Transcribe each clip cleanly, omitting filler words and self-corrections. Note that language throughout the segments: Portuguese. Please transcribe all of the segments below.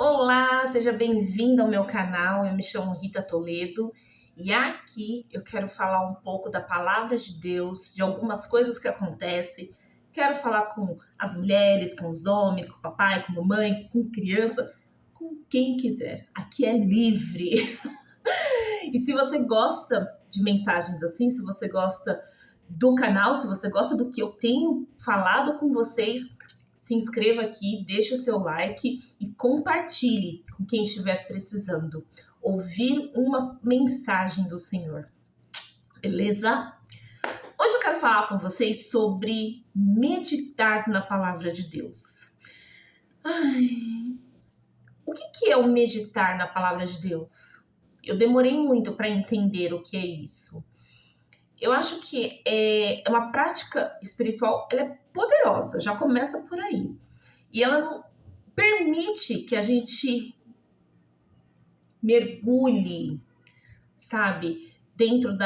Olá, seja bem-vindo ao meu canal. Eu me chamo Rita Toledo e aqui eu quero falar um pouco da palavra de Deus, de algumas coisas que acontecem. Quero falar com as mulheres, com os homens, com o papai, com a mamãe, com criança, com quem quiser. Aqui é livre. E se você gosta de mensagens assim, se você gosta do canal, se você gosta do que eu tenho falado com vocês, se inscreva aqui, deixe o seu like e compartilhe com quem estiver precisando ouvir uma mensagem do Senhor. Beleza? Hoje eu quero falar com vocês sobre meditar na palavra de Deus. O que é o meditar na palavra de Deus? Eu demorei muito para entender o que é isso. Eu acho que é uma prática espiritual, ela é poderosa, já começa por aí. E ela não permite que a gente mergulhe, sabe, dentro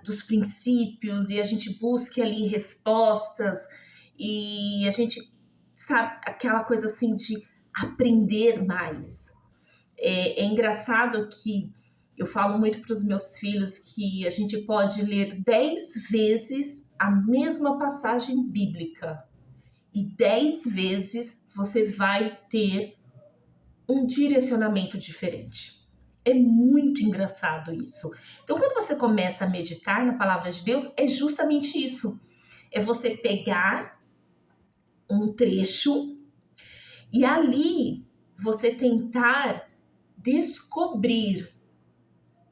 dos princípios e a gente busque ali respostas e a gente, sabe, aquela coisa assim de aprender mais. É engraçado que eu falo muito para os meus filhos que a gente pode ler 10 vezes a mesma passagem bíblica e 10 vezes você vai ter um direcionamento diferente. É muito engraçado isso. Então, quando você começa a meditar na palavra de Deus, é justamente isso. É você pegar um trecho e ali você tentar descobrir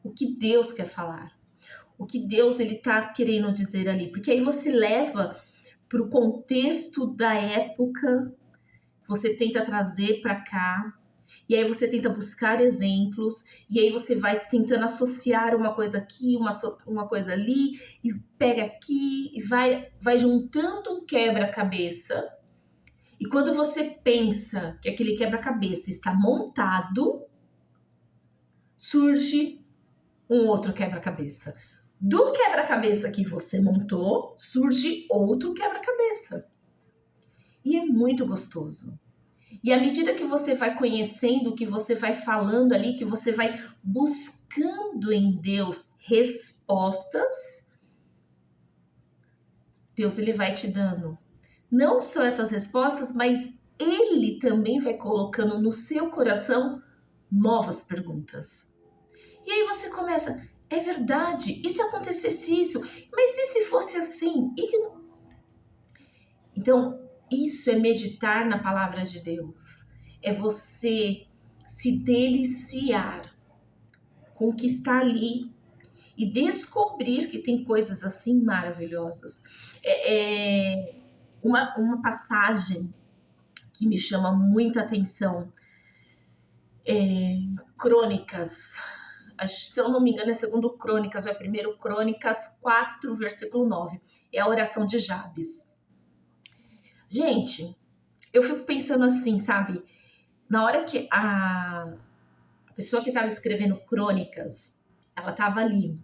o que Deus quer falar, o que Deus ele está querendo dizer ali, porque aí você leva para o contexto da época, você tenta trazer para cá, e aí você tenta buscar exemplos, e aí você vai tentando associar uma coisa aqui, uma coisa ali, e pega aqui, e vai juntando um quebra-cabeça, e quando você pensa que aquele quebra-cabeça está montado, surge um outro quebra-cabeça. Do quebra-cabeça que você montou, surge outro quebra-cabeça. E é muito gostoso. E à medida que você vai conhecendo, que você vai falando ali, que você vai buscando em Deus respostas, Deus ele vai te dando não só essas respostas, mas ele também vai colocando no seu coração novas perguntas. E aí você começa, é verdade, e se acontecesse isso? Mas e se fosse assim? Então, isso é meditar na palavra de Deus. É você se deliciar com o que está ali e descobrir que tem coisas assim maravilhosas. Uma passagem que me chama muita atenção é Crônicas. Se eu não me engano, é segundo Crônicas, ou é primeiro Crônicas 4, versículo 9. É a oração de Jabes. Gente, eu fico pensando assim, sabe? Na hora que a pessoa que estava escrevendo Crônicas, ela estava ali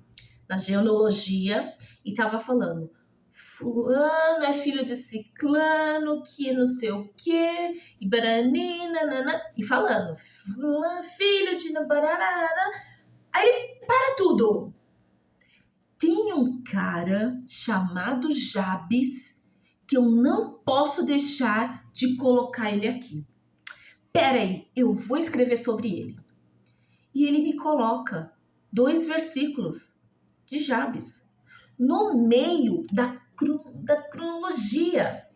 na genealogia e estava falando: fulano é filho de ciclano, que não sei o quê, e barani, nanana, e falando, fulano filho de bararara. Aí para tudo. Tem um cara chamado Jabes que eu não posso deixar de colocar ele aqui. Peraí, eu vou escrever sobre ele. E ele me coloca 2 versículos de Jabes no meio da cronologia.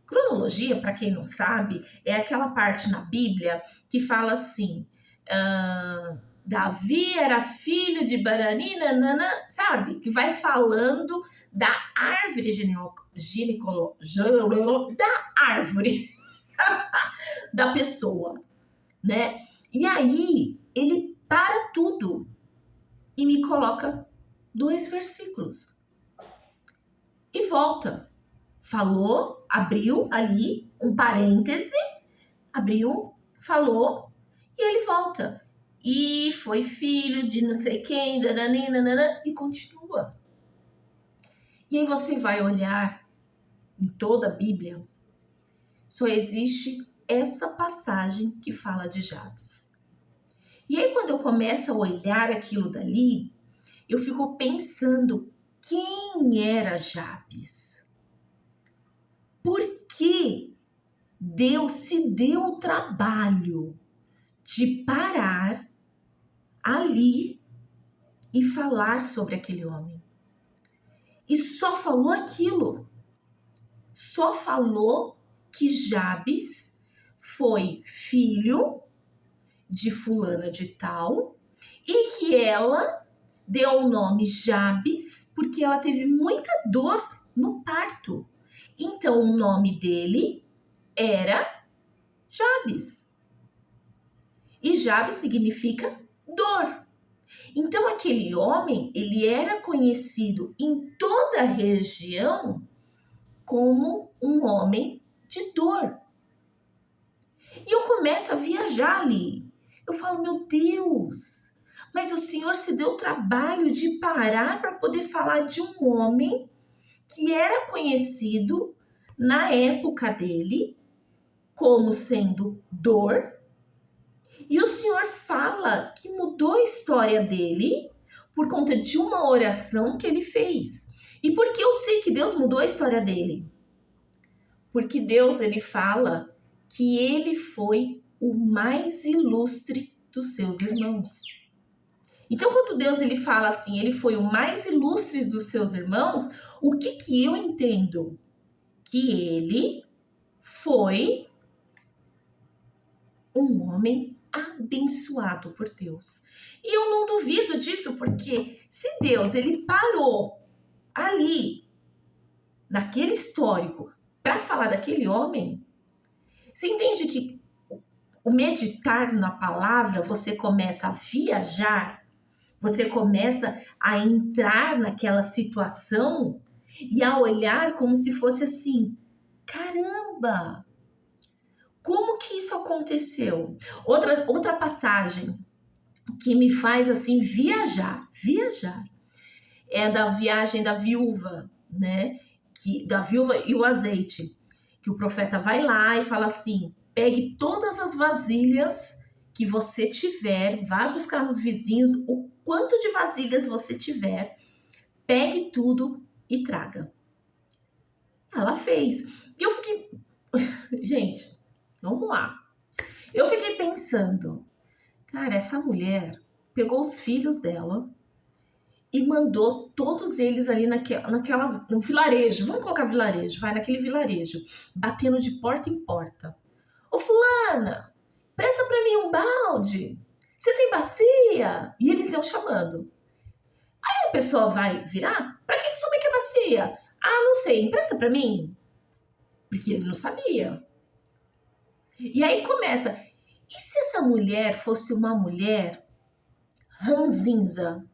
Cronologia, para quem não sabe, é aquela parte na Bíblia que fala assim: Davi era filho de Barani, nanana, sabe? Que vai falando da árvore da árvore da pessoa, né? E aí ele para tudo e me coloca 2 versículos e volta. Falou, abriu ali um parêntese, abriu, falou e ele volta. E foi filho de não sei quem, nananina, e continua. E aí você vai olhar em toda a Bíblia, só existe essa passagem que fala de Jabes. E aí, quando eu começo a olhar aquilo dali, eu fico pensando, quem era Jabes? Por que Deus se deu o trabalho de parar ali e falar sobre aquele homem? E só falou aquilo. Só falou que Jabes foi filho de fulana de tal e que ela deu o nome Jabes porque ela teve muita dor no parto. Então o nome dele era Jabes. E Jabes significa dor. Então aquele homem, ele era conhecido em toda a região como um homem de dor. E eu começo a viajar ali. Eu falo, meu Deus, mas o Senhor se deu o trabalho de parar para poder falar de um homem que era conhecido na época dele como sendo dor. E o Senhor fala que mudou a história dele por conta de uma oração que ele fez. E por que eu sei que Deus mudou a história dele? Porque Deus, ele fala que ele foi o mais ilustre dos seus irmãos. Então, quando Deus ele fala assim, ele foi o mais ilustre dos seus irmãos, o que eu entendo? Que ele foi um homem abençoado por Deus. E eu não duvido disso, porque se Deus ele parou ali, naquele histórico, para falar daquele homem, você entende que o meditar na palavra, você começa a viajar, você começa a entrar naquela situação e a olhar como se fosse assim, caramba, como que isso aconteceu? Outra passagem que me faz assim viajar, é da viagem da viúva, né? Da viúva e o azeite, que o profeta vai lá e fala assim, pegue todas as vasilhas que você tiver, vá buscar nos vizinhos o quanto de vasilhas você tiver, pegue tudo e traga. Ela fez. E eu fiquei, gente, vamos lá. Eu fiquei pensando, cara, essa mulher pegou os filhos dela e mandou todos eles ali no vilarejo, vamos colocar vilarejo, vai naquele vilarejo, batendo de porta em porta. Ô fulana, presta pra mim um balde, você tem bacia? E eles iam chamando. Aí a pessoa vai virar, pra que sua mãe quer bacia? Ah, não sei, empresta pra mim? Porque ele não sabia. E aí começa, e se essa mulher fosse uma mulher ranzinza,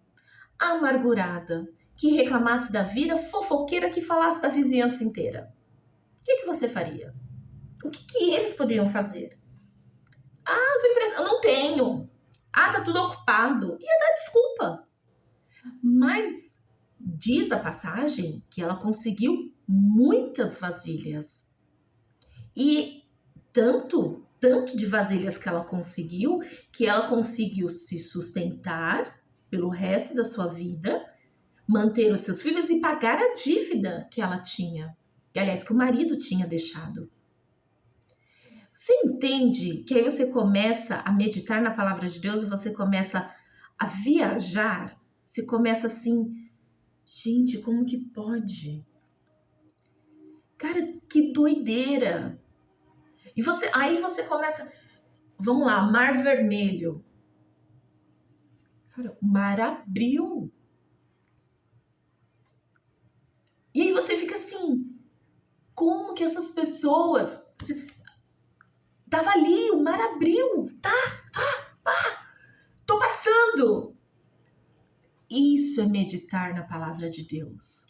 amargurada, que reclamasse da vida, fofoqueira, que falasse da vizinhança inteira? O que você faria? O que eles poderiam fazer? Ah, vou emprestar. Eu não tenho. Ah, tá tudo ocupado. Ia dar desculpa. Mas diz a passagem que ela conseguiu muitas vasilhas. E tanto de vasilhas que ela conseguiu se sustentar pelo resto da sua vida, manter os seus filhos e pagar a dívida que ela tinha. Que, aliás, que o marido tinha deixado. Você entende que aí você começa a meditar na palavra de Deus e você começa a viajar? Você começa assim, gente, como que pode? Cara, que doideira! E aí você começa, vamos lá, Mar Vermelho. Cara, o mar abriu. E aí você fica assim, como que essas pessoas... Tava ali, o mar abriu, tô passando. Isso é meditar na palavra de Deus.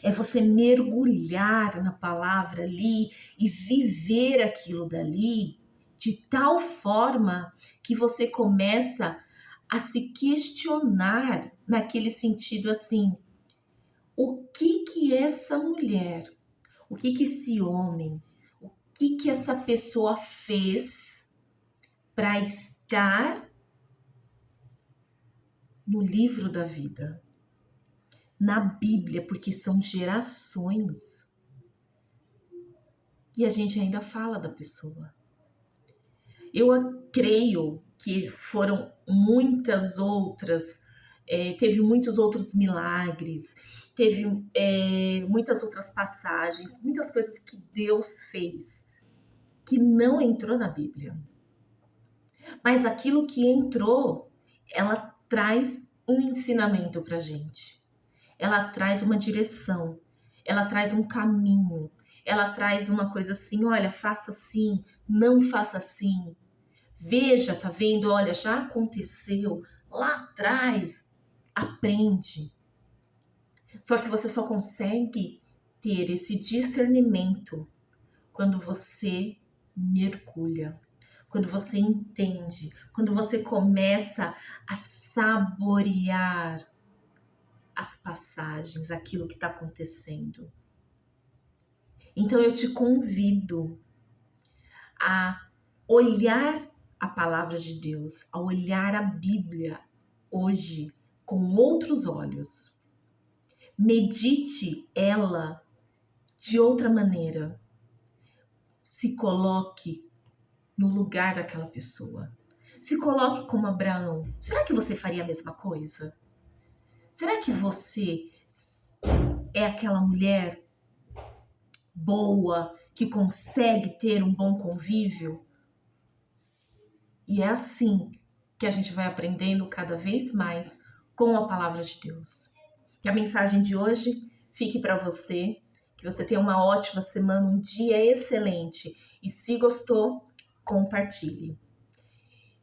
É você mergulhar na palavra ali e viver aquilo dali de tal forma que você começa a se questionar naquele sentido assim, o que essa mulher, o que esse homem, que essa pessoa fez para estar no livro da vida, na Bíblia, porque são gerações. E a gente ainda fala da pessoa. Eu creio que foram muitas outras, teve muitos outros milagres, teve muitas outras passagens, muitas coisas que Deus fez que não entrou na Bíblia. Mas aquilo que entrou, ela traz um ensinamento pra gente. Ela traz uma direção, ela traz um caminho, ela traz uma coisa assim, olha, faça assim, não faça assim. Veja, tá vendo? Olha, já aconteceu lá atrás. Aprende. Só que você só consegue ter esse discernimento quando você mergulha, quando você entende, quando você começa a saborear as passagens, aquilo que está acontecendo. Então eu te convido a olhar a palavra de Deus, a olhar a Bíblia hoje com outros olhos. Medite ela de outra maneira. Se coloque no lugar daquela pessoa. Se coloque como Abraão. Será que você faria a mesma coisa? Será que você é aquela mulher boa que consegue ter um bom convívio? E é assim que a gente vai aprendendo cada vez mais com a palavra de Deus. Que a mensagem de hoje fique para você, que você tenha uma ótima semana, um dia excelente. E se gostou, compartilhe.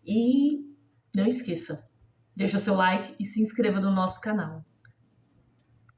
E não esqueça, deixa o seu like e se inscreva no nosso canal.